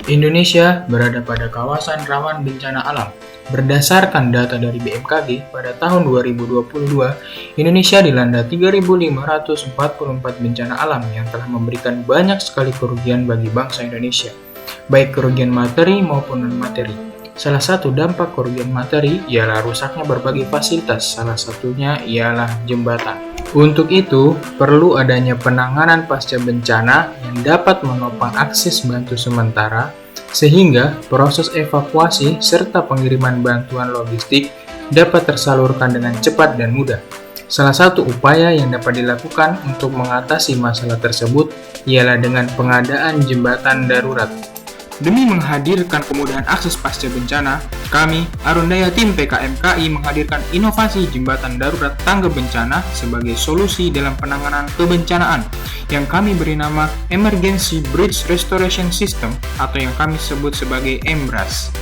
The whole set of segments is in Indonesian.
Indonesia berada pada kawasan rawan bencana alam. Berdasarkan data dari BMKG, pada tahun 2022, Indonesia dilanda 3.544 bencana alam yang telah memberikan banyak sekali kerugian bagi bangsa Indonesia, baik kerugian materi maupun non-materi. Salah satu dampak kerugian materi ialah rusaknya berbagai fasilitas, salah satunya ialah jembatan. Untuk itu, perlu adanya penanganan pasca bencana yang dapat menopang akses bantu sementara, sehingga proses evakuasi serta pengiriman bantuan logistik dapat tersalurkan dengan cepat dan mudah. Salah satu upaya yang dapat dilakukan untuk mengatasi masalah tersebut ialah dengan pengadaan jembatan darurat. Demi menghadirkan kemudahan akses pasca bencana, kami, Arundaya Tim PKMKI menghadirkan inovasi jembatan darurat tangga bencana sebagai solusi dalam penanganan kebencanaan yang kami beri nama Emergency Bridge Restoration System atau yang kami sebut sebagai EMBRAS.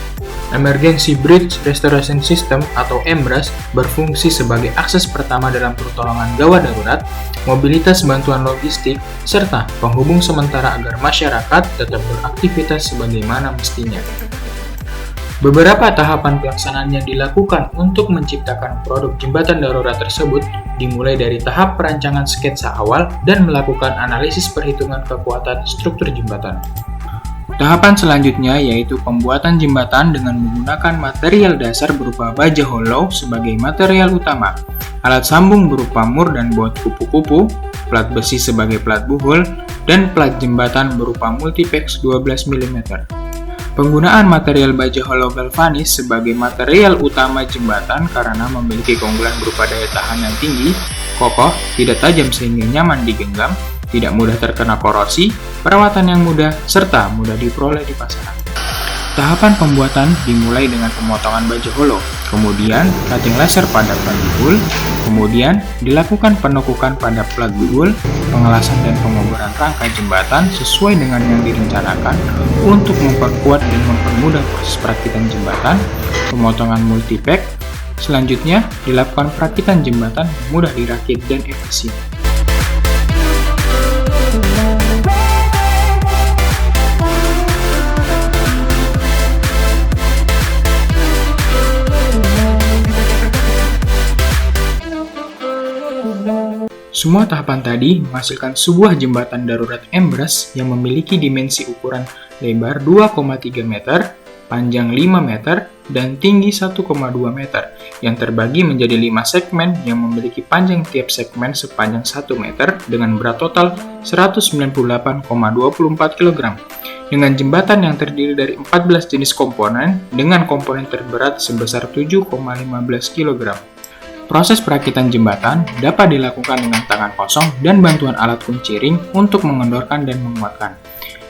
Emergency Bridge Restoration System atau EMBRAS berfungsi sebagai akses pertama dalam pertolongan gawat darurat, mobilitas bantuan logistik, serta penghubung sementara agar masyarakat tetap beraktivitas sebagaimana mestinya. Beberapa tahapan pelaksanaan yang dilakukan untuk menciptakan produk jembatan darurat tersebut dimulai dari tahap perancangan sketsa awal dan melakukan analisis perhitungan kekuatan struktur jembatan. Tahapan selanjutnya yaitu pembuatan jembatan dengan menggunakan material dasar berupa baja hollow sebagai material utama, alat sambung berupa mur dan bot kupu-kupu, plat besi sebagai plat buhul, dan plat jembatan berupa multipex 12 mm. Penggunaan material baja hollow galvanis sebagai material utama jembatan karena memiliki keunggulan berupa daya tahan yang tinggi, kokoh, tidak tajam sehingga nyaman digenggam, tidak mudah terkena korosi, perawatan yang mudah, serta mudah diperoleh di pasaran. Tahapan pembuatan dimulai dengan pemotongan baja hollow, kemudian cutting laser pada plat buhul, kemudian dilakukan penekukan pada plat buhul, pengelasan dan pengoboran rangka jembatan sesuai dengan yang direncanakan untuk memperkuat dan mempermudah proses perakitan jembatan, pemotongan multipack. Selanjutnya dilakukan perakitan jembatan yang mudah dirakit dan efisien. Semua tahapan tadi menghasilkan sebuah jembatan darurat EMBRAS yang memiliki dimensi ukuran lebar 2,3 meter, panjang 5 meter, dan tinggi 1,2 meter, yang terbagi menjadi 5 segmen yang memiliki panjang tiap segmen sepanjang 1 meter dengan berat total 198,24 kg. Dengan jembatan yang terdiri dari 14 jenis komponen dengan komponen terberat sebesar 7,15 kg. Proses perakitan jembatan dapat dilakukan dengan tangan kosong dan bantuan alat kunci ring untuk mengendorkan dan menguatkan.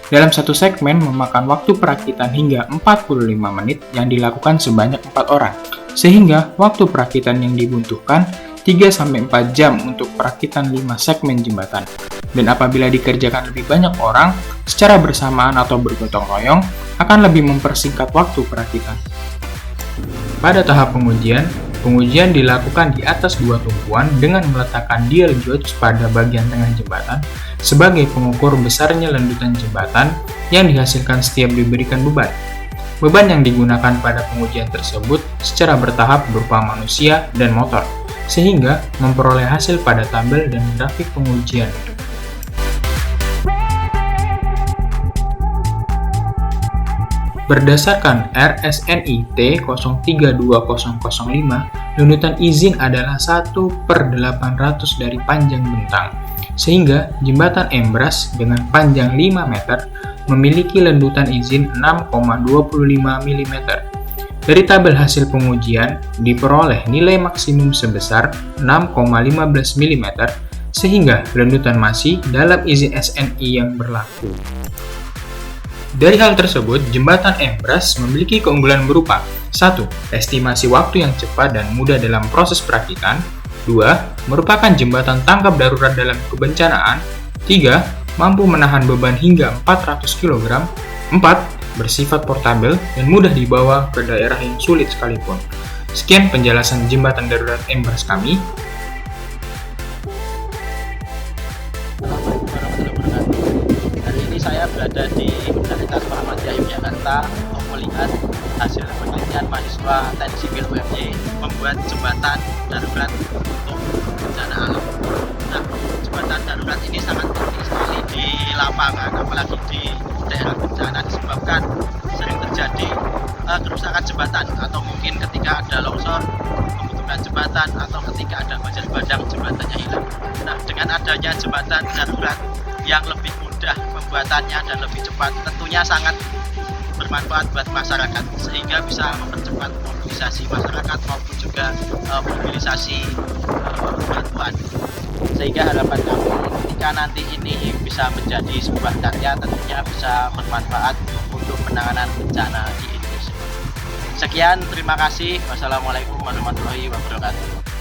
Dalam satu segmen memakan waktu perakitan hingga 45 menit yang dilakukan sebanyak 4 orang, sehingga waktu perakitan yang dibutuhkan 3-4 jam untuk perakitan 5 segmen jembatan. Dan apabila dikerjakan lebih banyak orang secara bersamaan atau bergotong royong, akan lebih mempersingkat waktu perakitan. Pada tahap pengujian dilakukan di atas dua tumpuan dengan meletakkan dial gauge pada bagian tengah jembatan sebagai pengukur besarnya lendutan jembatan yang dihasilkan setiap diberikan beban. Beban yang digunakan pada pengujian tersebut secara bertahap berupa manusia dan motor, sehingga memperoleh hasil pada tabel dan grafik pengujian. Berdasarkan RSNI T032005, lendutan izin adalah 1/800 dari panjang bentang, sehingga jembatan EMBRAS dengan panjang 5 meter memiliki lendutan izin 6,25 mm. Dari tabel hasil pengujian, diperoleh nilai maksimum sebesar 6,15 mm, sehingga lendutan masih dalam izin SNI yang berlaku. Dari hal tersebut, jembatan EMBRAS memiliki keunggulan berupa 1. Estimasi waktu yang cepat dan mudah dalam proses perakitan. 2. Merupakan jembatan tangkap darurat dalam kebencanaan. 3. Mampu menahan beban hingga 400 kg. 4. Bersifat portabel dan mudah dibawa ke daerah yang sulit sekalipun. Sekian penjelasan jembatan darurat EMBRAS kami. Hari ini saya berada di Universitas Muhammadiyah Yogyakarta Jakarta untuk melihat hasil penelitian mahasiswa Teknik Sipil UMY membuat jembatan darurat untuk bencana alam. Nah, jembatan darurat ini sangat penting sekali di lapangan, apalagi di daerah bencana, disebabkan sering terjadi kerusakan jembatan, atau mungkin ketika ada longsor membutuhkan jembatan, atau ketika ada banjir bandang jembatannya hilang. Nah, dengan adanya jembatan darurat yang lebih mudah pembuatannya dan lebih cepat, tentunya sangat bermanfaat buat masyarakat, sehingga bisa mempercepat mobilisasi masyarakat maupun juga mobilisasi bantuan. Sehingga harapan kami ketika nanti ini bisa menjadi sebuah karya, tentunya bisa bermanfaat untuk penanganan bencana di Indonesia. Sekian, terima kasih. Wassalamualaikum warahmatullahi wabarakatuh.